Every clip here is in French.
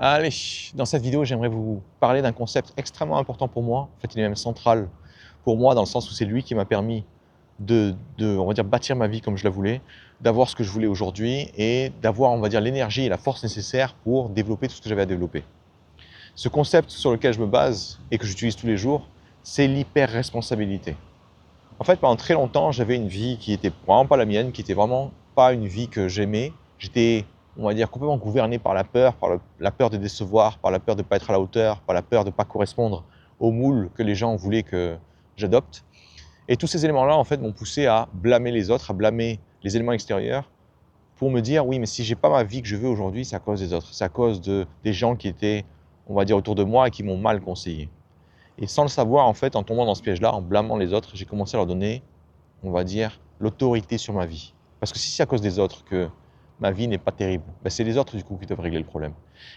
Allez, dans cette vidéo, j'aimerais vous parler d'un concept extrêmement important pour moi. En fait, il est même central pour moi dans le sens où c'est lui qui m'a permis on va dire, bâtir ma vie comme je la voulais, d'avoir ce que je voulais aujourd'hui et d'avoir, on va dire, l'énergie et la force nécessaires pour développer tout ce que j'avais à développer. Ce concept sur lequel je me base et que j'utilise tous les jours, c'est l'hyper-responsabilité. En fait, pendant très longtemps, j'avais une vie qui était vraiment pas la mienne, qui était vraiment pas une vie que j'aimais. J'étais, on va dire, complètement gouverné par la peur, la peur de décevoir, par la peur de ne pas être à la hauteur, par la peur de ne pas correspondre au moule que les gens voulaient que j'adopte. Et tous ces éléments-là, en fait, m'ont poussé à blâmer les autres, à blâmer les éléments extérieurs, pour me dire, oui, mais si j'ai pas ma vie que je veux aujourd'hui, c'est à cause des autres. C'est à cause des gens qui étaient, on va dire, autour de moi et qui m'ont mal conseillé. Et sans le savoir, en fait, en tombant dans ce piège-là, en blâmant les autres, j'ai commencé à leur donner, on va dire, l'autorité sur ma vie. Parce que si c'est à cause des autres que ma vie n'est pas terrible, ben c'est les autres du coup qui doivent régler le problème.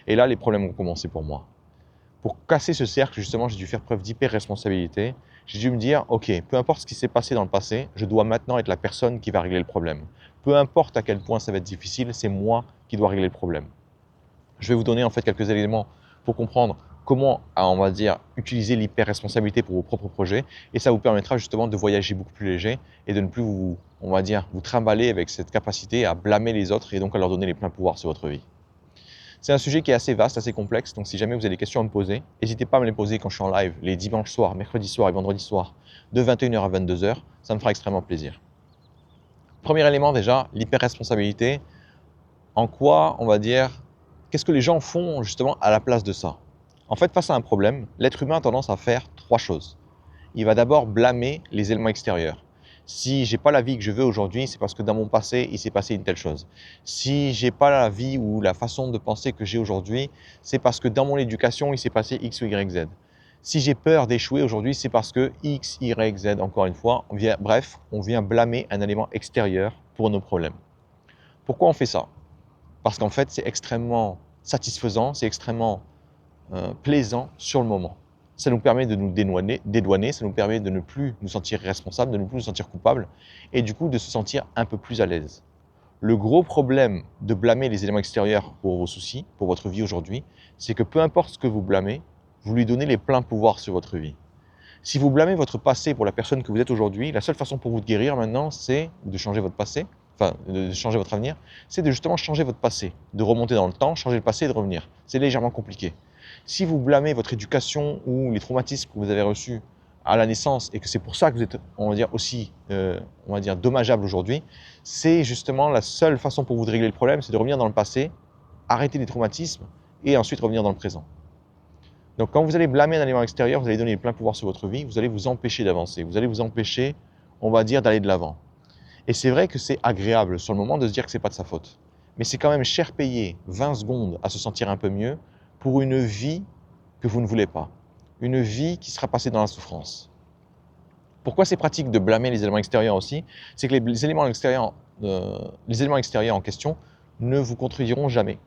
Et là, les problèmes ont commencé pour moi. Pour casser ce cercle, justement, j'ai dû faire preuve d'hyper-responsabilité. J'ai dû me dire, ok, peu importe ce qui s'est passé dans le passé, je dois maintenant être la personne qui va régler le problème. Peu importe à quel point ça va être difficile, c'est moi qui dois régler le problème. Je vais vous donner en fait quelques éléments pour comprendre comment, on va dire, utiliser l'hyper-responsabilité pour vos propres projets. Et ça vous permettra justement de voyager beaucoup plus léger et de ne plus vous, on va dire, vous trimballer avec cette capacité à blâmer les autres et donc à leur donner les pleins pouvoirs sur votre vie. C'est un sujet qui est assez vaste, assez complexe, donc si jamais vous avez des questions à me poser, n'hésitez pas à me les poser quand je suis en live, les dimanches soirs, mercredis soirs et vendredis soirs, de 21h à 22h, ça me fera extrêmement plaisir. Premier élément déjà, l'hyper-responsabilité. En quoi, on va dire, qu'est-ce que les gens font justement à la place de ça? En fait, face à un problème, l'être humain a tendance à faire trois choses. Il va d'abord blâmer les éléments extérieurs. Si j'ai pas la vie que je veux aujourd'hui, c'est parce que dans mon passé, il s'est passé une telle chose. Si j'ai pas la vie ou la façon de penser que j'ai aujourd'hui, c'est parce que dans mon éducation, il s'est passé X ou Y, Z. Si j'ai peur d'échouer aujourd'hui, c'est parce que X, Y, Z, encore une fois, on vient blâmer un élément extérieur pour nos problèmes. Pourquoi on fait ça? Parce qu'en fait, c'est extrêmement satisfaisant, c'est extrêmement plaisant sur le moment. Ça nous permet de nous dédouaner, ça nous permet de ne plus nous sentir responsables, de ne plus nous sentir coupables, et du coup de se sentir un peu plus à l'aise. Le gros problème de blâmer les éléments extérieurs pour vos soucis, pour votre vie aujourd'hui, c'est que peu importe ce que vous blâmez, vous lui donnez les pleins pouvoirs sur votre vie. Si vous blâmez votre passé pour la personne que vous êtes aujourd'hui, la seule façon pour vous de guérir maintenant, c'est de changer votre passé, enfin de changer votre avenir, c'est de justement changer votre passé, de remonter dans le temps, changer le passé et de revenir. C'est légèrement compliqué. Si vous blâmez votre éducation ou les traumatismes que vous avez reçus à la naissance et que c'est pour ça que vous êtes, on va dire, aussi, on va dire, dommageable aujourd'hui, c'est justement la seule façon pour vous de régler le problème, c'est de revenir dans le passé, arrêter les traumatismes et ensuite revenir dans le présent. Donc quand vous allez blâmer un élément extérieur, vous allez donner plein pouvoir sur votre vie, vous allez vous empêcher d'avancer, vous allez vous empêcher, on va dire, d'aller de l'avant. Et c'est vrai que c'est agréable sur le moment de se dire que c'est pas de sa faute. Mais c'est quand même cher payé 20 secondes à se sentir un peu mieux pour une vie que vous ne voulez pas. Une vie qui sera passée dans la souffrance. Pourquoi c'est pratique de blâmer les éléments extérieurs aussi? C'est que les éléments extérieurs en question ne vous contrediront jamais.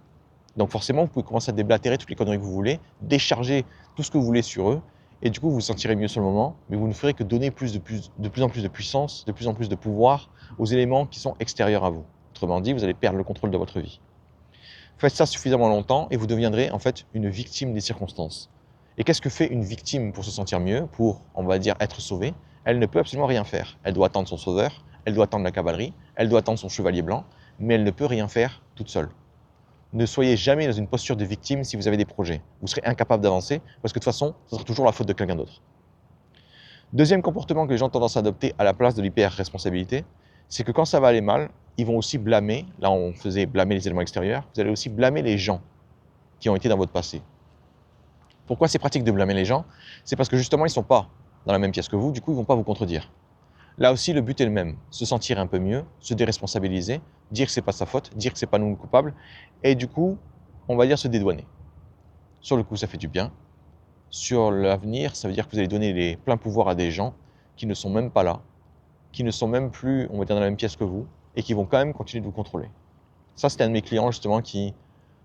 Donc forcément, vous pouvez commencer à déblatérer toutes les conneries que vous voulez, décharger tout ce que vous voulez sur eux, et du coup, vous vous sentirez mieux sur le moment, mais vous ne ferez que donner de plus en plus de puissance, de plus en plus de pouvoir aux éléments qui sont extérieurs à vous. Autrement dit, vous allez perdre le contrôle de votre vie. Faites ça suffisamment longtemps et vous deviendrez en fait une victime des circonstances. Et qu'est-ce que fait une victime pour se sentir mieux, pour, on va dire, être sauvée? Elle ne peut absolument rien faire. Elle doit attendre son sauveur, elle doit attendre la cavalerie, elle doit attendre son chevalier blanc, mais elle ne peut rien faire toute seule. Ne soyez jamais dans une posture de victime si vous avez des projets. Vous serez incapable d'avancer parce que de toute façon, ce sera toujours la faute de quelqu'un d'autre. Deuxième comportement que les gens ont tendance à adopter à la place de l'hyper-responsabilité, c'est que quand ça va aller mal, ils vont aussi blâmer, là on faisait blâmer les éléments extérieurs, vous allez aussi blâmer les gens qui ont été dans votre passé. Pourquoi c'est pratique de blâmer les gens? C'est parce que justement ils ne sont pas dans la même pièce que vous, du coup ils ne vont pas vous contredire. Là aussi, le but est le même, se sentir un peu mieux, se déresponsabiliser, dire que c'est pas sa faute, dire que c'est pas nous le coupable, et du coup, on va dire se dédouaner. Sur le coup, ça fait du bien. Sur l'avenir, ça veut dire que vous allez donner les pleins pouvoirs à des gens qui ne sont même pas là, qui ne sont même plus, on va dire, dans la même pièce que vous, et qui vont quand même continuer de vous contrôler. Ça, c'était un de mes clients, justement, qui,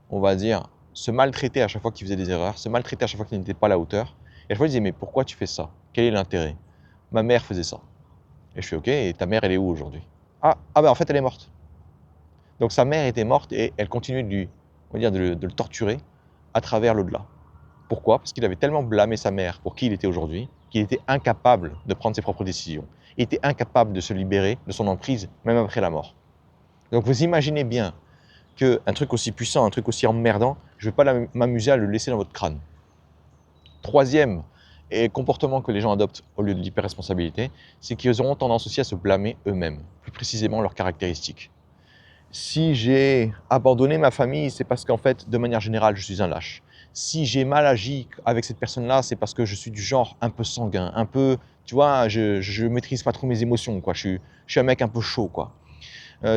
on va dire, se maltraitait à chaque fois qu'il faisait des erreurs, se maltraitait à chaque fois qu'il n'était pas à la hauteur. Et à chaque fois, il disait, mais pourquoi tu fais ça? Quel est l'intérêt? Ma mère faisait ça. Et je fais, ok, et ta mère, elle est où aujourd'hui? Ben en fait, elle est morte. Donc sa mère était morte et elle continuait de lui, on va dire, de le torturer à travers l'au-delà. Pourquoi? Parce qu'il avait tellement blâmé sa mère pour qui il était aujourd'hui, qu'il était incapable de prendre ses propres décisions. Il était incapable de se libérer de son emprise, même après la mort. Donc vous imaginez bien qu'un truc aussi puissant, un truc aussi emmerdant, je ne vais pas m'amuser à le laisser dans votre crâne. Troisième comportement que les gens adoptent au lieu de l'hyper-responsabilité, c'est qu'ils auront tendance aussi à se blâmer eux-mêmes, plus précisément leurs caractéristiques. Si j'ai abandonné ma famille, c'est parce qu'en fait, de manière générale, je suis un lâche. Si j'ai mal agi avec cette personne-là, c'est parce que je suis du genre un peu sanguin, un peu, tu vois, je maîtrise pas trop mes émotions, quoi. Je suis un mec un peu chaud, quoi.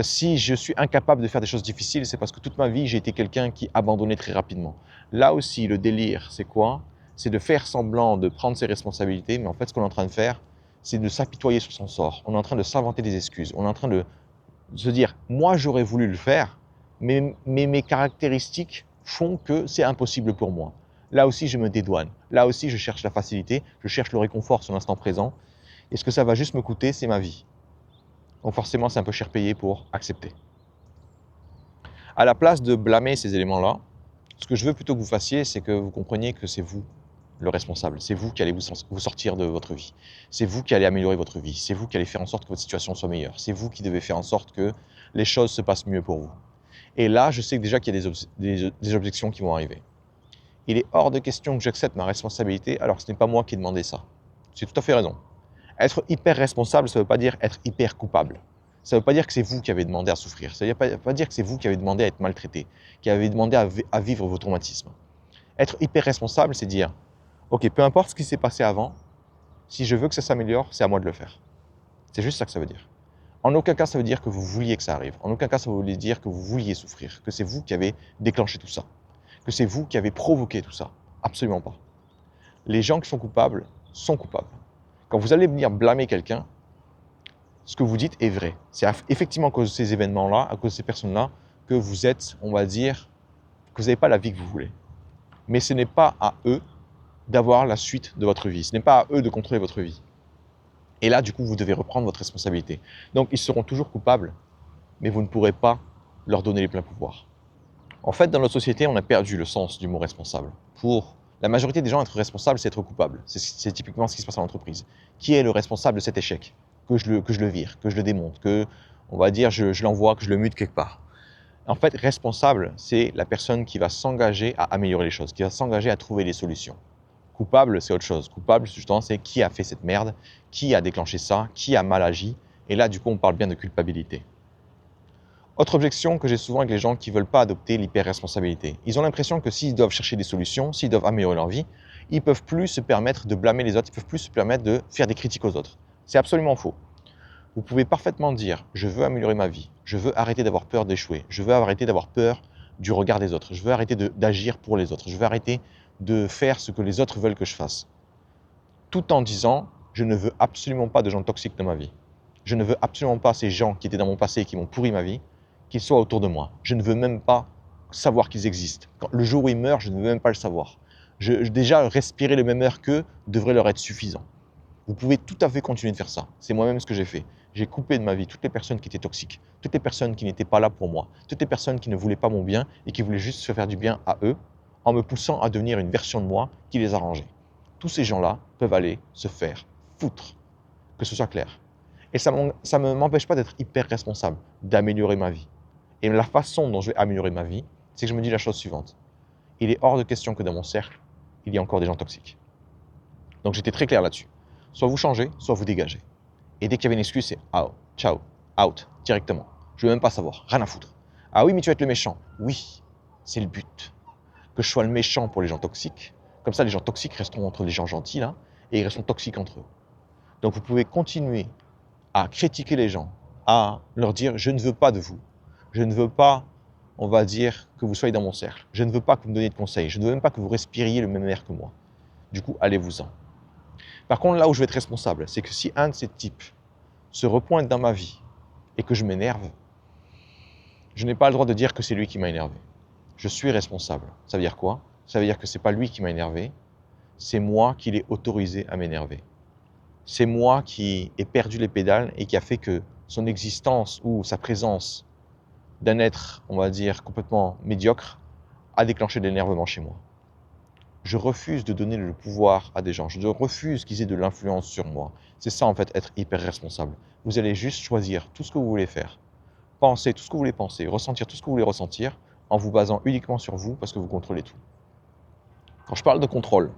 Si je suis incapable de faire des choses difficiles, c'est parce que toute ma vie, j'ai été quelqu'un qui abandonnait très rapidement. Là aussi, le délire, c'est quoi? C'est de faire semblant de prendre ses responsabilités, mais en fait, ce qu'on est en train de faire, c'est de s'apitoyer sur son sort. On est en train de s'inventer des excuses. On est en train de se dire, moi, j'aurais voulu le faire, mais mes caractéristiques font que c'est impossible pour moi. Là aussi, je me dédouane. Là aussi, je cherche la facilité, je cherche le réconfort sur l'instant présent. Et ce que ça va juste me coûter, c'est ma vie. Donc forcément, c'est un peu cher payé pour accepter. À la place de blâmer ces éléments-là, ce que je veux plutôt que vous fassiez, c'est que vous compreniez que c'est vous le responsable. C'est vous qui allez vous sortir de votre vie. C'est vous qui allez améliorer votre vie. C'est vous qui allez faire en sorte que votre situation soit meilleure. C'est vous qui devez faire en sorte que les choses se passent mieux pour vous. Et là, je sais déjà qu'il y a des objections qui vont arriver. Il est hors de question que j'accepte ma responsabilité alors que ce n'est pas moi qui ai demandé ça. C'est tout à fait raison. Être hyper responsable, ça ne veut pas dire être hyper coupable. Ça ne veut pas dire que c'est vous qui avez demandé à souffrir. Ça ne veut pas dire que c'est vous qui avez demandé à être maltraité, qui avez demandé à vivre vos traumatismes. Être hyper responsable, c'est dire, ok, peu importe ce qui s'est passé avant, si je veux que ça s'améliore, c'est à moi de le faire. C'est juste ça que ça veut dire. En aucun cas, ça veut dire que vous vouliez que ça arrive. En aucun cas, ça veut dire que vous vouliez souffrir, que c'est vous qui avez déclenché tout ça, que c'est vous qui avez provoqué tout ça. Absolument pas. Les gens qui sont coupables sont coupables. Quand vous allez venir blâmer quelqu'un, ce que vous dites est vrai. C'est effectivement à cause de ces événements-là, à cause de ces personnes-là, que vous êtes, on va dire, que vous n'avez pas la vie que vous voulez. Mais ce n'est pas à eux d'avoir la suite de votre vie. Ce n'est pas à eux de contrôler votre vie. Et là, du coup, vous devez reprendre votre responsabilité. Donc, ils seront toujours coupables, mais vous ne pourrez pas leur donner les pleins pouvoirs. En fait, dans notre société, on a perdu le sens du mot responsable. Pour la majorité des gens, être responsable, c'est être coupable. C'est typiquement ce qui se passe en entreprise. Qui est le responsable de cet échec? Que je le vire, que je le démonte, que, on va dire, je l'envoie, que je le mute quelque part. En fait, responsable, c'est la personne qui va s'engager à améliorer les choses, qui va s'engager à trouver des solutions. Coupable, c'est autre chose. Coupable, justement, c'est qui a fait cette merde, qui a déclenché ça, qui a mal agi. Et là, du coup, on parle bien de culpabilité. Autre objection que j'ai souvent avec les gens qui ne veulent pas adopter l'hyper-responsabilité. Ils ont l'impression que s'ils doivent chercher des solutions, s'ils doivent améliorer leur vie, ils ne peuvent plus se permettre de blâmer les autres, ils ne peuvent plus se permettre de faire des critiques aux autres. C'est absolument faux. Vous pouvez parfaitement dire « je veux améliorer ma vie, je veux arrêter d'avoir peur d'échouer, je veux arrêter d'avoir peur du regard des autres, je veux arrêter d'agir pour les autres, je veux arrêter de faire ce que les autres veulent que je fasse ». Tout en disant « je ne veux absolument pas de gens toxiques dans ma vie. Je ne veux absolument pas ces gens qui étaient dans mon passé et qui m'ont pourri ma vie, qu'ils soient autour de moi. Je ne veux même pas savoir qu'ils existent. Le jour où ils meurent, je ne veux même pas le savoir. Déjà, respirer le même air qu'eux devrait leur être suffisant. » Vous pouvez tout à fait continuer de faire ça. C'est moi-même ce que j'ai fait. J'ai coupé de ma vie toutes les personnes qui étaient toxiques, toutes les personnes qui n'étaient pas là pour moi, toutes les personnes qui ne voulaient pas mon bien et qui voulaient juste se faire du bien à eux, en me poussant à devenir une version de moi qui les arrangeait. Tous ces gens-là peuvent aller se faire foutre, que ce soit clair. Et ça ne m'empêche pas d'être hyper responsable, d'améliorer ma vie. Et la façon dont je vais améliorer ma vie, c'est que je me dis la chose suivante. Il est hors de question que dans mon cercle, il y ait encore des gens toxiques. Donc j'étais très clair là-dessus. Soit vous changez, soit vous dégagez. Et dès qu'il y avait une excuse, c'est out, ciao, out, directement. Je ne veux même pas savoir, rien à foutre. Ah oui, mais tu vas être le méchant. Oui, c'est le but. Que je sois le méchant pour les gens toxiques. Comme ça, les gens toxiques resteront entre les gens gentils, là, et ils resteront toxiques entre eux. Donc vous pouvez continuer à critiquer les gens, à leur dire « je ne veux pas de vous. Je ne veux pas, on va dire, que vous soyez dans mon cercle. Je ne veux pas que vous me donniez de conseils. Je ne veux même pas que vous respiriez le même air que moi. Du coup, allez-vous-en. » Par contre, là où je vais être responsable, c'est que si un de ces types se repointe dans ma vie et que je m'énerve, je n'ai pas le droit de dire que c'est lui qui m'a énervé. Je suis responsable. Ça veut dire quoi? Ça veut dire que ce n'est pas lui qui m'a énervé, c'est moi qui l'ai autorisé à m'énerver. C'est moi qui ai perdu les pédales et qui a fait que son existence ou sa présence d'un être, on va dire, complètement médiocre, à déclencher de l'énervement chez moi. Je refuse de donner le pouvoir à des gens. Je refuse qu'ils aient de l'influence sur moi. C'est ça en fait être hyper responsable. Vous allez juste choisir tout ce que vous voulez faire, penser tout ce que vous voulez penser, ressentir tout ce que vous voulez ressentir en vous basant uniquement sur vous parce que vous contrôlez tout. Quand je parle de contrôle,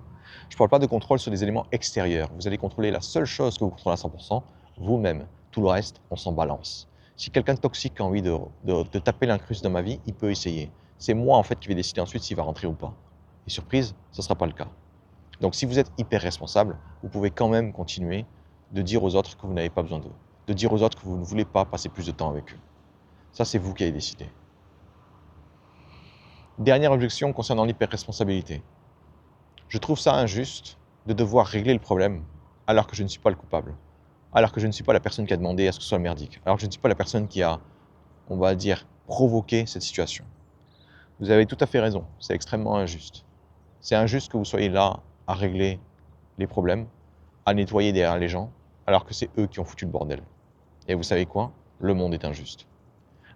je ne parle pas de contrôle sur des éléments extérieurs. Vous allez contrôler la seule chose que vous contrôlez à 100%, vous-même. Tout le reste, on s'en balance. Si quelqu'un de toxique a envie de taper l'incruste dans ma vie, il peut essayer. C'est moi en fait qui vais décider ensuite s'il va rentrer ou pas. Et surprise, ce ne sera pas le cas. Donc si vous êtes hyper responsable, vous pouvez quand même continuer de dire aux autres que vous n'avez pas besoin d'eux. De dire aux autres que vous ne voulez pas passer plus de temps avec eux. Ça, c'est vous qui avez décidé. Dernière objection concernant l'hyper-responsabilité. Je trouve ça injuste de devoir régler le problème alors que je ne suis pas le coupable. Alors que je ne suis pas la personne qui a demandé à ce que ce soit merdique. Alors que je ne suis pas la personne qui a, on va dire, provoqué cette situation. Vous avez tout à fait raison, c'est extrêmement injuste. C'est injuste que vous soyez là à régler les problèmes, à nettoyer derrière les gens, alors que c'est eux qui ont foutu le bordel. Et vous savez quoi? Le monde est injuste.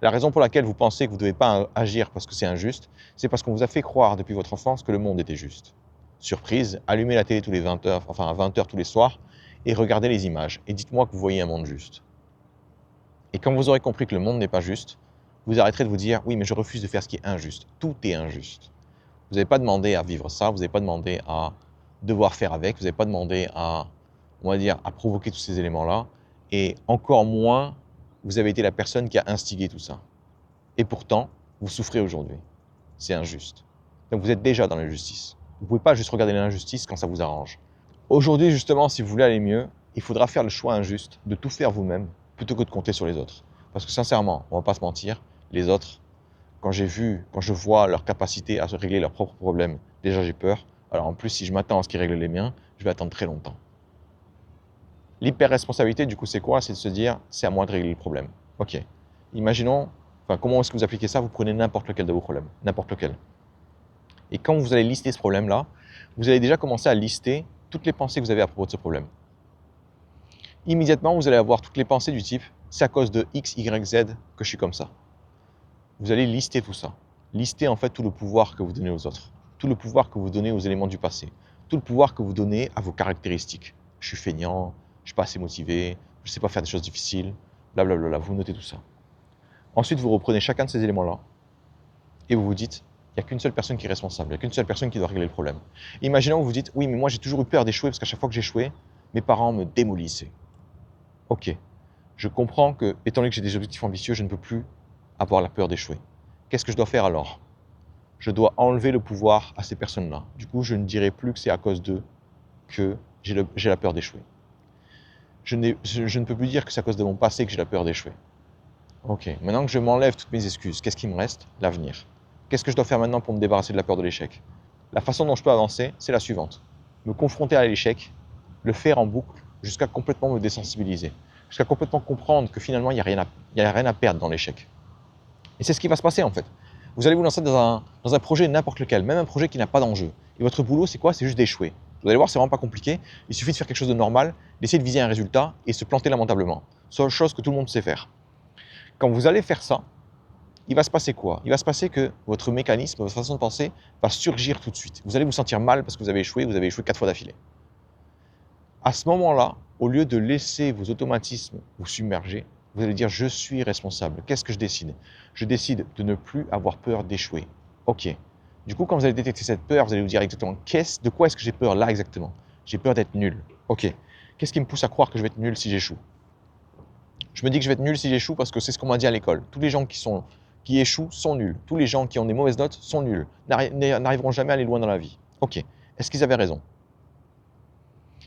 La raison pour laquelle vous pensez que vous ne devez pas agir parce que c'est injuste, c'est parce qu'on vous a fait croire depuis votre enfance que le monde était juste. Surprise, allumez la télé tous les 20 heures, enfin à 20 heures tous les soirs, et regardez les images, et dites-moi que vous voyez un monde juste. Et quand vous aurez compris que le monde n'est pas juste, vous arrêterez de vous dire « oui, mais je refuse de faire ce qui est injuste ». Tout est injuste. Vous n'avez pas demandé à vivre ça, vous n'avez pas demandé à devoir faire avec, vous n'avez pas demandé à, on va dire, à provoquer tous ces éléments-là, et encore moins, vous avez été la personne qui a instigé tout ça. Et pourtant, vous souffrez aujourd'hui. C'est injuste. Donc vous êtes déjà dans l'injustice. Vous ne pouvez pas juste regarder l'injustice quand ça vous arrange. Aujourd'hui, justement, si vous voulez aller mieux, il faudra faire le choix injuste de tout faire vous-même plutôt que de compter sur les autres. Parce que sincèrement, on ne va pas se mentir, les autres, quand je vois leur capacité à se régler leurs propres problèmes, déjà j'ai peur. Alors en plus, si je m'attends à ce qu'ils règlent les miens, je vais attendre très longtemps. L'hyper-responsabilité, du coup, c'est quoi? C'est de se dire, c'est à moi de régler le problème. Ok. Imaginons, comment est-ce que vous appliquez ça? Vous prenez n'importe lequel de vos problèmes, n'importe lequel. Et quand vous allez lister ce problème-là, vous allez déjà commencer à lister toutes les pensées que vous avez à propos de ce problème. Immédiatement, vous allez avoir toutes les pensées du type « c'est à cause de X, Y, Z que je suis comme ça ». Vous allez lister tout ça. Lister en fait tout le pouvoir que vous donnez aux autres, tout le pouvoir que vous donnez aux éléments du passé, tout le pouvoir que vous donnez à vos caractéristiques. Je suis feignant, je ne suis pas assez motivé, je ne sais pas faire des choses difficiles, blablabla, vous notez tout ça. Ensuite, vous reprenez chacun de ces éléments-là et vous vous dites il n'y a qu'une seule personne qui est responsable, il n'y a qu'une seule personne qui doit régler le problème. Imaginons que vous dites, oui, mais moi j'ai toujours eu peur d'échouer parce qu'à chaque fois que j'échouais, mes parents me démolissaient. Ok, je comprends que, étant donné que j'ai des objectifs ambitieux, je ne peux plus avoir la peur d'échouer. Qu'est-ce que je dois faire alors? Je dois enlever le pouvoir à ces personnes-là. Du coup, je ne dirai plus que c'est à cause d'eux que j'ai la peur d'échouer. Je ne peux plus dire que c'est à cause de mon passé que j'ai la peur d'échouer. Ok, maintenant que je m'enlève toutes mes excuses, qu'est-ce qui me reste? L'avenir. Qu'est-ce que je dois faire maintenant pour me débarrasser de la peur de l'échec? La façon dont je peux avancer, c'est la suivante. Me confronter à l'échec, le faire en boucle, jusqu'à complètement me désensibiliser. Jusqu'à complètement comprendre que finalement, il n'y a rien à perdre dans l'échec. Et c'est ce qui va se passer en fait. Vous allez vous lancer dans un projet n'importe lequel, même un projet qui n'a pas d'enjeu. Et votre boulot, c'est quoi? C'est juste d'échouer. Vous allez voir, c'est vraiment pas compliqué. Il suffit de faire quelque chose de normal, d'essayer de viser un résultat et se planter lamentablement. Seule chose que tout le monde sait faire. Quand vous allez faire ça, il va se passer quoi? Il va se passer que votre mécanisme, votre façon de penser va surgir tout de suite. Vous allez vous sentir mal parce que vous avez échoué 4 fois d'affilée. À ce moment-là, au lieu de laisser vos automatismes vous submerger, vous allez dire je suis responsable. Qu'est-ce que je décide? Je décide de ne plus avoir peur d'échouer. Ok. Du coup, quand vous allez détecter cette peur, vous allez vous dire exactement de quoi est-ce que j'ai peur là exactement? J'ai peur d'être nul. Ok. Qu'est-ce qui me pousse à croire que je vais être nul si j'échoue? Je me dis que je vais être nul si j'échoue parce que c'est ce qu'on m'a dit à l'école. Tous les gens qui échouent sont nuls. Tous les gens qui ont des mauvaises notes sont nuls, n'arriveront jamais à aller loin dans la vie. Ok, est-ce qu'ils avaient raison?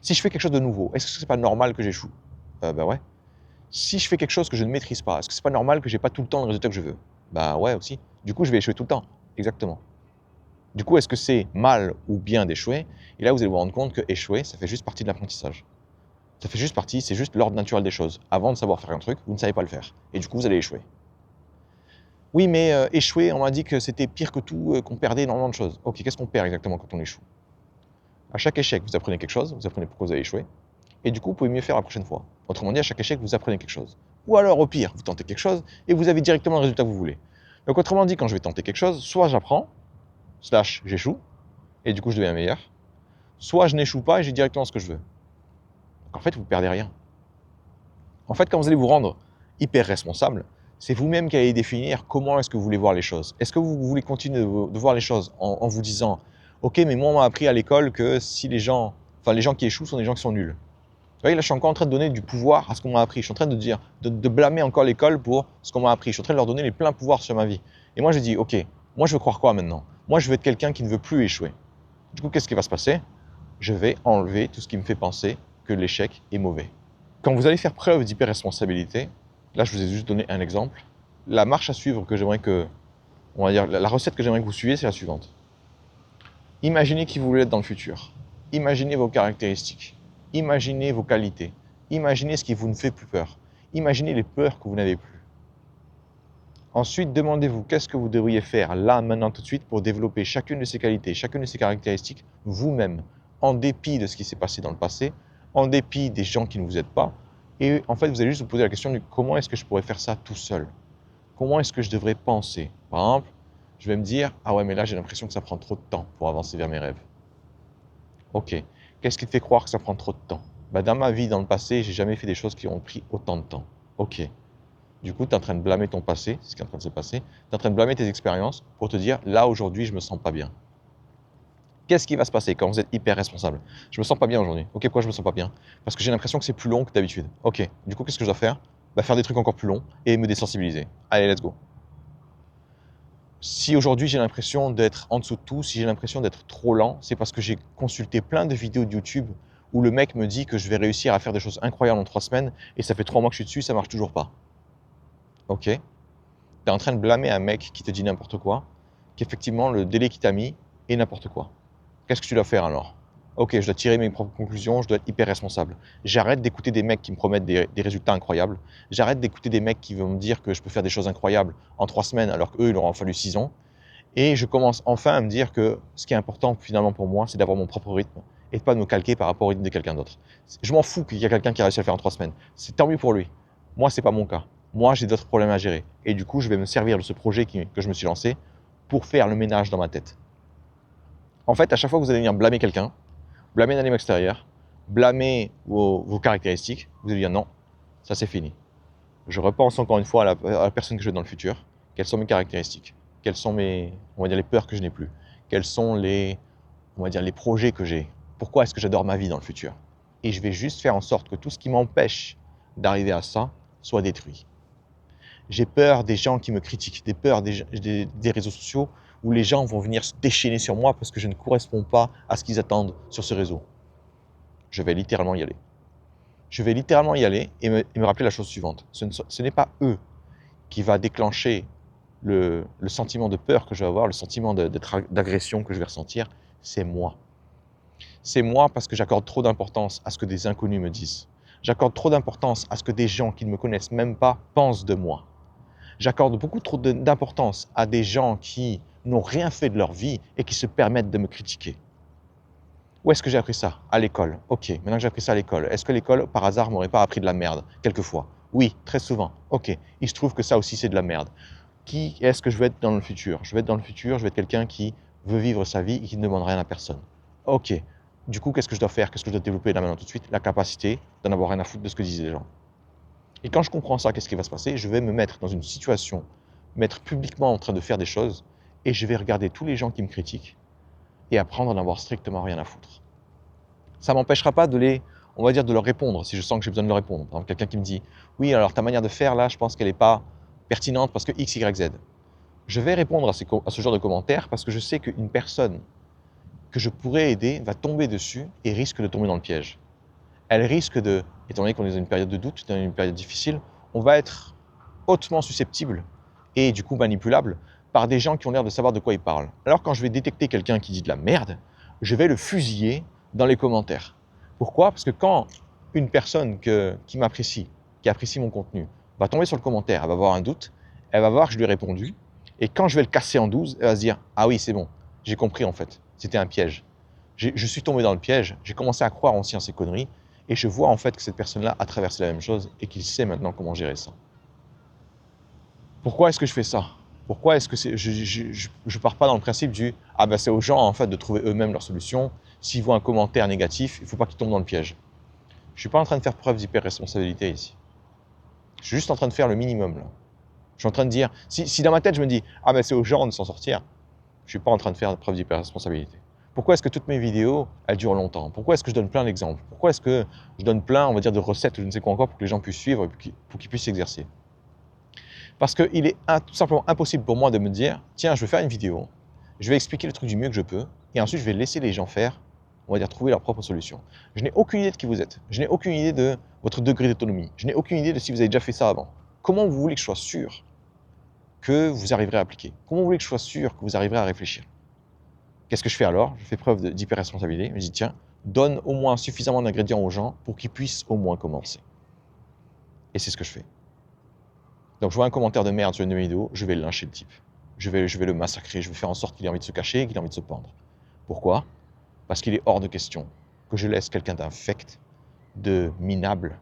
Si je fais quelque chose de nouveau, est-ce que c'est pas normal que j'échoue? Ben ouais. Si je fais quelque chose que je ne maîtrise pas, est-ce que c'est pas normal que j'ai pas tout le temps le résultat que je veux? Ben ouais aussi. Du coup, je vais échouer tout le temps. Exactement. Du coup, est-ce que c'est mal ou bien d'échouer? Et là, vous allez vous rendre compte que échouer, ça fait juste partie de l'apprentissage. Ça fait juste partie, c'est juste l'ordre naturel des choses. Avant de savoir faire un truc, vous ne savez pas le faire. Et du coup, vous allez échouer. Oui, mais échouer, on m'a dit que c'était pire que tout, qu'on perdait énormément de choses. Ok, qu'est-ce qu'on perd exactement quand on échoue? À chaque échec, vous apprenez quelque chose, vous apprenez pourquoi vous avez échoué, et du coup, vous pouvez mieux faire la prochaine fois. Autrement dit, à chaque échec, vous apprenez quelque chose. Ou alors, au pire, vous tentez quelque chose, et vous avez directement le résultat que vous voulez. Donc, autrement dit, quand je vais tenter quelque chose, soit j'apprends, slash j'échoue, et du coup je deviens meilleur, soit je n'échoue pas et j'ai directement ce que je veux. Donc en fait, vous ne perdez rien. En fait, quand vous allez vous rendre hyper responsable, c'est vous-même qui allez définir comment est-ce que vous voulez voir les choses. Est-ce que vous voulez continuer de voir les choses en vous disant « Ok, mais moi on m'a appris à l'école que si les gens qui échouent sont des gens qui sont nuls. » Vous voyez, là je suis encore en train de donner du pouvoir à ce qu'on m'a appris. Je suis en train de dire, de blâmer encore l'école pour ce qu'on m'a appris. Je suis en train de leur donner les pleins pouvoirs sur ma vie. Et moi je dis « Ok, moi je veux croire quoi maintenant? Moi je veux être quelqu'un qui ne veut plus échouer. » Du coup, qu'est-ce qui va se passer? Je vais enlever tout ce qui me fait penser que l'échec est mauvais. Quand vous allez faire preuve d'hyper-responsabilité, là je vous ai juste donné un exemple, la marche à suivre que j'aimerais que, on va dire, la recette que j'aimerais que vous suiviez, c'est la suivante. Imaginez qui vous voulez être dans le futur. Imaginez vos caractéristiques. Imaginez vos qualités. Imaginez ce qui vous ne fait plus peur. Imaginez les peurs que vous n'avez plus. Ensuite, demandez-vous qu'est-ce que vous devriez faire là, maintenant, tout de suite pour développer chacune de ces qualités, chacune de ces caractéristiques vous-même, en dépit de ce qui s'est passé dans le passé, en dépit des gens qui ne vous aident pas. Et en fait, vous allez juste vous poser la question de comment est-ce que je pourrais faire ça tout seul? Comment est-ce que je devrais penser? Par exemple, je vais me dire, ah ouais, mais là, j'ai l'impression que ça prend trop de temps pour avancer vers mes rêves. Ok, qu'est-ce qui te fait croire que ça prend trop de temps? Dans ma vie, dans le passé, j'ai jamais fait des choses qui ont pris autant de temps. Ok. Du coup, tu es en train de blâmer ton passé, c'est ce qui est en train de se passer. Tu es en train de blâmer tes expériences pour te dire, là, aujourd'hui, je me sens pas bien. Qu'est-ce qui va se passer quand vous êtes hyper responsable? Je me sens pas bien aujourd'hui. Ok, pourquoi je me sens pas bien? Parce que j'ai l'impression que c'est plus long que d'habitude. Ok, du coup, qu'est-ce que je dois faire? Faire des trucs encore plus longs et me désensibiliser. Allez, let's go. Si aujourd'hui j'ai l'impression d'être en dessous de tout, si j'ai l'impression d'être trop lent, c'est parce que j'ai consulté plein de vidéos de YouTube où le mec me dit que je vais réussir à faire des choses incroyables en 3 semaines et ça fait 3 mois que je suis dessus, ça marche toujours pas. Ok? Tu es en train de blâmer un mec qui te dit n'importe quoi, qu'effectivement le délai qu'il t'a mis est n'importe quoi. Qu'est-ce que tu dois faire alors? Ok, je dois tirer mes propres conclusions, je dois être hyper responsable. J'arrête d'écouter des mecs qui me promettent des résultats incroyables. J'arrête d'écouter des mecs qui vont me dire que je peux faire des choses incroyables en 3 semaines alors qu'eux, il leur en fallu 6 ans. Et je commence enfin à me dire que ce qui est important finalement pour moi, c'est d'avoir mon propre rythme et de pas de me calquer par rapport au rythme de quelqu'un d'autre. Je m'en fous qu'il y a quelqu'un qui a réussi à le faire en 3 semaines. C'est tant mieux pour lui. Moi, c'est pas mon cas. Moi, j'ai d'autres problèmes à gérer. Et du coup, je vais me servir de ce projet que je me suis lancé pour faire le ménage dans ma tête. En fait, à chaque fois que vous allez venir blâmer quelqu'un, blâmer un élément extérieur, blâmer vos caractéristiques, vous allez dire non, ça c'est fini. Je repense encore une fois à la personne que je veux dans le futur. Quelles sont mes caractéristiques? Quelles sont on va dire, les peurs que je n'ai plus? Quels sont on va dire, les projets que j'ai? Pourquoi est-ce que j'adore ma vie dans le futur? Et je vais juste faire en sorte que tout ce qui m'empêche d'arriver à ça soit détruit. J'ai peur des gens qui me critiquent, des peurs des réseaux sociaux où les gens vont venir se déchaîner sur moi parce que je ne corresponds pas à ce qu'ils attendent sur ce réseau. Je vais littéralement y aller. Je vais littéralement y aller et me rappeler la chose suivante. Ce n'est pas eux qui va déclencher le sentiment de peur que je vais avoir, le sentiment d'agression que je vais ressentir, c'est moi. C'est moi parce que j'accorde trop d'importance à ce que des inconnus me disent. J'accorde trop d'importance à ce que des gens qui ne me connaissent même pas pensent de moi. J'accorde beaucoup trop d'importance à des gens qui n'ont rien fait de leur vie et qui se permettent de me critiquer. Où est-ce que j'ai appris ça? À l'école. Ok, maintenant que j'ai appris ça à l'école, est-ce que l'école, par hasard, m'aurait pas appris de la merde? Quelquefois. Oui, très souvent. Ok, il se trouve que ça aussi, c'est de la merde. Qui est-ce que je vais être dans le futur? Je vais être dans le futur, je vais être quelqu'un qui veut vivre sa vie et qui ne demande rien à personne. Ok, du coup, qu'est-ce que je dois faire? Qu'est-ce que je dois développer là maintenant tout de suite? La capacité d'en avoir rien à foutre de ce que disent les gens. Et quand je comprends ça, qu'est-ce qui va se passer? Je vais me mettre dans une situation, mettre publiquement en train de faire des choses, et je vais regarder tous les gens qui me critiquent et apprendre à n'avoir strictement rien à foutre. Ça ne m'empêchera pas on va dire, de leur répondre si je sens que j'ai besoin de leur répondre. Par exemple, quelqu'un qui me dit « Oui, alors ta manière de faire là, je pense qu'elle n'est pas pertinente parce que X, Y, Z. » Je vais répondre à ce genre de commentaires parce que je sais qu'une personne que je pourrais aider va tomber dessus et risque de tomber dans le piège. Elle risque étant donné qu'on est dans une période de doute, dans une période difficile, on va être hautement susceptible et du coup manipulable par des gens qui ont l'air de savoir de quoi ils parlent. Alors quand je vais détecter quelqu'un qui dit de la merde, je vais le fusiller dans les commentaires. Pourquoi? Parce que quand une personne qui m'apprécie, qui apprécie mon contenu, va tomber sur le commentaire, elle va avoir un doute, elle va voir que je lui ai répondu, et quand je vais le casser en 12, elle va se dire « Ah oui, c'est bon, j'ai compris en fait, c'était un piège. Je suis tombé dans le piège, j'ai commencé à croire aussi en ces conneries, et je vois en fait que cette personne-là a traversé la même chose et qu'il sait maintenant comment gérer ça. » Pourquoi est-ce que je fais ça? Pourquoi est-ce que je pars pas dans le principe du « Ah ben c'est aux gens en fait de trouver eux-mêmes leur solution. S'ils voient un commentaire négatif, il ne faut pas qu'ils tombent dans le piège. » Je ne suis pas en train de faire preuve d'hyper-responsabilité ici. Je suis juste en train de faire le minimum là. Je suis en train de dire, si dans ma tête je me dis « Ah ben c'est aux gens de s'en sortir », je ne suis pas en train de faire preuve d'hyper-responsabilité. Pourquoi est-ce que toutes mes vidéos, elles durent longtemps? Pourquoi est-ce que je donne plein d'exemples? Pourquoi est-ce que je donne plein, on va dire, de recettes ou je ne sais quoi encore pour que les gens puissent suivre et pour qu'ils puissent s'exercer? Parce qu'il est tout simplement impossible pour moi de me dire, tiens, je vais faire une vidéo, je vais expliquer le truc du mieux que je peux, et ensuite je vais laisser les gens faire, on va dire, trouver leur propre solution. Je n'ai aucune idée de qui vous êtes, je n'ai aucune idée de votre degré d'autonomie, je n'ai aucune idée de si vous avez déjà fait ça avant. Comment vous voulez que je sois sûr que vous arriverez à appliquer? Comment vous voulez que je sois sûr que vous arriverez à réfléchir? Qu'est-ce que je fais alors? Je fais preuve d'hyper-responsabilité, je me dis, tiens, donne au moins suffisamment d'ingrédients aux gens pour qu'ils puissent au moins commencer. Et c'est ce que je fais. Donc je vois un commentaire de merde sur une de mes vidéos, je vais lyncher le type. Je vais le massacrer, je vais faire en sorte qu'il ait envie de se cacher, qu'il ait envie de se pendre. Pourquoi? Parce qu'il est hors de question que je laisse quelqu'un d'infect, de minable,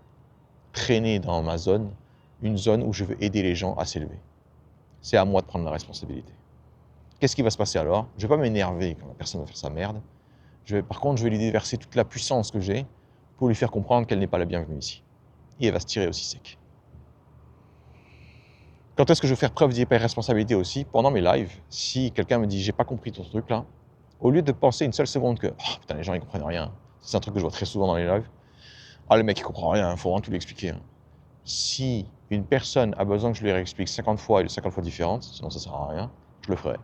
traîner dans ma zone, une zone où je veux aider les gens à s'élever. C'est à moi de prendre la responsabilité. Qu'est-ce qui va se passer alors? Je ne vais pas m'énerver quand la personne va faire sa merde. Par contre, je vais lui déverser toute la puissance que j'ai pour lui faire comprendre qu'elle n'est pas la bienvenue ici. Et elle va se tirer aussi sec. Quand est-ce que je vais faire preuve d'hyper-responsabilité aussi? Pendant mes lives, si quelqu'un me dit « j'ai pas compris ton truc là », au lieu de penser une seule seconde que « oh, putain, les gens ils comprennent rien », c'est un truc que je vois très souvent dans les lives, « ah le mec il comprend rien, il faut vraiment tout lui expliquer ». Si une personne a besoin que je lui réexplique 50 fois et de 50 fois différentes, sinon ça sert à rien, je le ferai.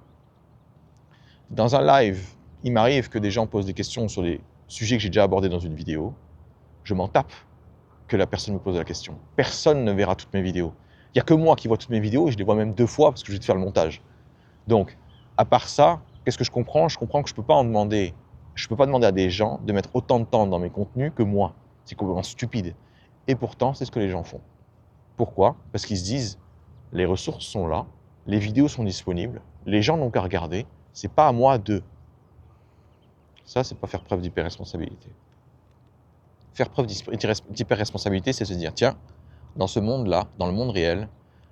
Dans un live, il m'arrive que des gens posent des questions sur des sujets que j'ai déjà abordés dans une vidéo, je m'en tape que la personne me pose la question. Personne ne verra toutes mes vidéos. Il n'y a que moi qui vois toutes mes vidéos et je les vois même 2 fois parce que je vais te faire le montage. Donc, à part ça, qu'est-ce que je comprends? Je comprends que je ne peux pas demander à des gens de mettre autant de temps dans mes contenus que moi. C'est complètement stupide. Et pourtant, c'est ce que les gens font. Pourquoi? Parce qu'ils se disent, les ressources sont là, les vidéos sont disponibles, les gens n'ont qu'à regarder, c'est pas à moi de. Ça, c'est pas faire preuve d'hyper-responsabilité. Faire preuve d'hyper-responsabilité, c'est se dire, tiens, dans ce monde-là, dans le monde réel,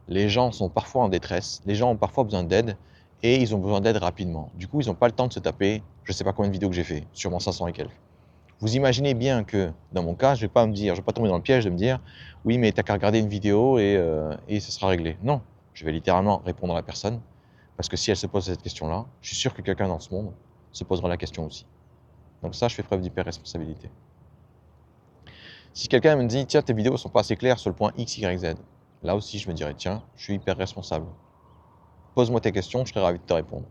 les gens sont parfois en détresse, les gens ont parfois besoin d'aide, et ils ont besoin d'aide rapidement. Du coup, ils n'ont pas le temps de se taper, je ne sais pas combien de vidéos que j'ai fait, sûrement 500 et quelques. Vous imaginez bien que, dans mon cas, je ne vais pas tomber dans le piège de me dire, oui, mais t'as qu'à regarder une vidéo et ce sera réglé. Non, je vais littéralement répondre à la personne, parce que si elle se pose cette question-là, je suis sûr que quelqu'un dans ce monde se posera la question aussi. Donc ça, je fais preuve d'hyper-responsabilité. Si quelqu'un me dit, tiens, tes vidéos sont pas assez claires sur le point X, Y, Z, là aussi, je me dirais, tiens, je suis hyper responsable. Pose-moi tes questions, je serai ravi de te répondre.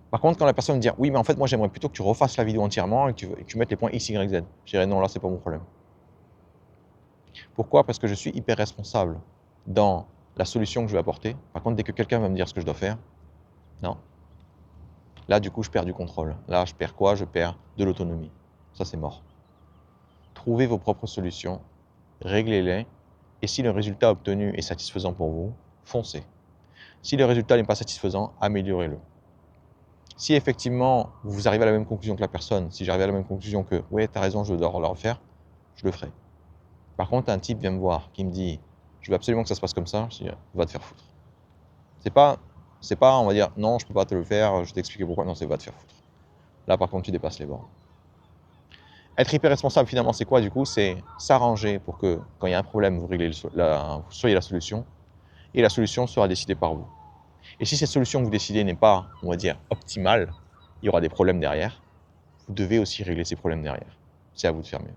Par contre, quand la personne me dit, oui, mais en fait, moi, j'aimerais plutôt que tu refasses la vidéo entièrement et que tu mettes les points X, Y, Z, je dirais, non, là, c'est pas mon problème. Pourquoi? Parce que je suis hyper responsable dans la solution que je vais apporter. Par contre, dès que quelqu'un va me dire ce que je dois faire, non. Là, du coup, je perds du contrôle. Là, je perds quoi? Je perds de l'autonomie. Ça, c'est mort. Trouvez vos propres solutions, réglez-les, et si le résultat obtenu est satisfaisant pour vous, foncez. Si le résultat n'est pas satisfaisant, améliorez-le. Si effectivement vous arrivez à la même conclusion que la personne, si j'arrive à la même conclusion que « ouais, t'as raison, je dois le refaire », je le ferai. Par contre, un type vient me voir qui me dit « je veux absolument que ça se passe comme ça », je dis « va te faire foutre ». C'est pas, on va dire « non, je peux pas te le faire, je vais t'expliquer pourquoi », non, c'est « va te faire foutre ». Là, par contre, tu dépasses les bornes. Être hyper responsable, finalement, c'est quoi du coup? C'est s'arranger pour que, quand il y a un problème, vous soyez la solution, et la solution sera décidée par vous. Et si cette solution que vous décidez n'est pas, on va dire, optimale, il y aura des problèmes derrière, vous devez aussi régler ces problèmes derrière. C'est à vous de faire mieux.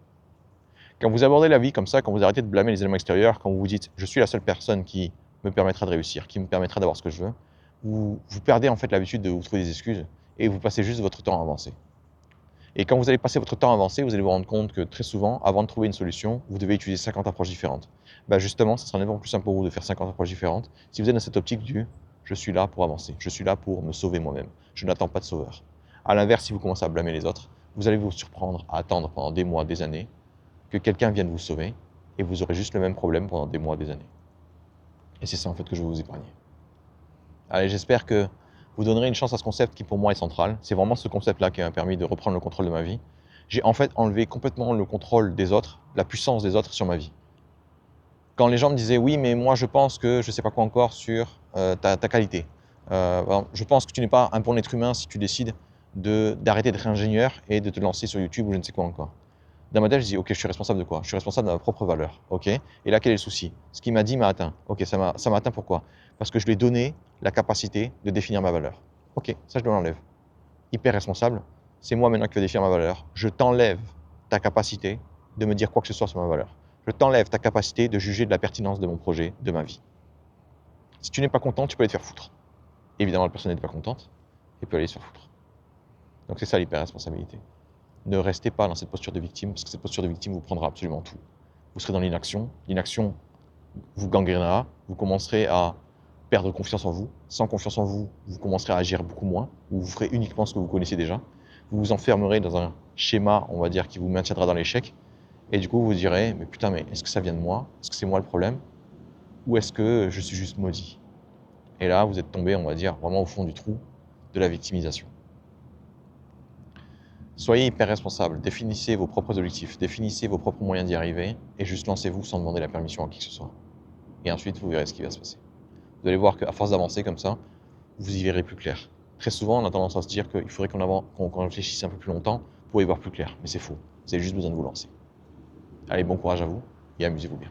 Quand vous abordez la vie comme ça, quand vous arrêtez de blâmer les éléments extérieurs, quand vous vous dites « je suis la seule personne qui me permettra de réussir, qui me permettra d'avoir ce que je veux », vous perdez en fait l'habitude de vous trouver des excuses et vous passez juste votre temps à avancer. Et quand vous allez passer votre temps à avancer, vous allez vous rendre compte que très souvent, avant de trouver une solution, vous devez utiliser 50 approches différentes. Justement, ce sera nettement plus simple pour vous de faire 50 approches différentes si vous êtes dans cette optique du « je suis là pour avancer, je suis là pour me sauver moi-même, je n'attends pas de sauveur ». A l'inverse, si vous commencez à blâmer les autres, vous allez vous surprendre à attendre pendant des mois, des années, que quelqu'un vienne vous sauver, et vous aurez juste le même problème pendant des mois, des années. Et c'est ça en fait que je veux vous épargner. Allez, j'espère que vous donnerez une chance à ce concept qui pour moi est central. C'est vraiment ce concept-là qui m'a permis de reprendre le contrôle de ma vie. J'ai en fait enlevé complètement le contrôle des autres, la puissance des autres sur ma vie. Quand les gens me disaient « oui, mais moi je pense que je ne sais pas quoi encore sur ta qualité ». Je pense que tu n'es pas un bon être humain si tu décides d'arrêter d'être ingénieur et de te lancer sur YouTube ou je ne sais quoi encore. Dans ma tête, je dis, ok, je suis responsable de quoi? Je suis responsable de ma propre valeur, ok? Et là, quel est le souci? Ce qu'il m'a dit m'a atteint. Ok, ça m'a atteint pourquoi? Parce que je lui ai donné la capacité de définir ma valeur. Ok, ça je l'enlève. Hyper responsable, c'est moi maintenant qui vais définir ma valeur. Je t'enlève ta capacité de me dire quoi que ce soit sur ma valeur. Je t'enlève ta capacité de juger de la pertinence de mon projet, de ma vie. Si tu n'es pas content, tu peux aller te faire foutre. Évidemment, la personne n'est pas contente et peut aller se faire foutre. Donc c'est ça l'hyper-responsabilité. Ne restez pas dans cette posture de victime, parce que cette posture de victime vous prendra absolument tout. Vous serez dans l'inaction, l'inaction vous gangrénera, vous commencerez à perdre confiance en vous. Sans confiance en vous, vous commencerez à agir beaucoup moins, ou vous ferez uniquement ce que vous connaissez déjà. Vous vous enfermerez dans un schéma, on va dire, qui vous maintiendra dans l'échec, et du coup vous direz, mais putain, mais est-ce que ça vient de moi? Est-ce que c'est moi le problème? Ou est-ce que je suis juste maudit? Et là, vous êtes tombé, on va dire, vraiment au fond du trou de la victimisation. Soyez hyper responsable, définissez vos propres objectifs, définissez vos propres moyens d'y arriver, et juste lancez-vous sans demander la permission à qui que ce soit. Et ensuite, vous verrez ce qui va se passer. Vous allez voir qu'à force d'avancer comme ça, vous y verrez plus clair. Très souvent, on a tendance à se dire qu'il faudrait qu'on réfléchisse un peu plus longtemps pour y voir plus clair, mais c'est faux. Vous avez juste besoin de vous lancer. Allez, bon courage à vous, et amusez-vous bien.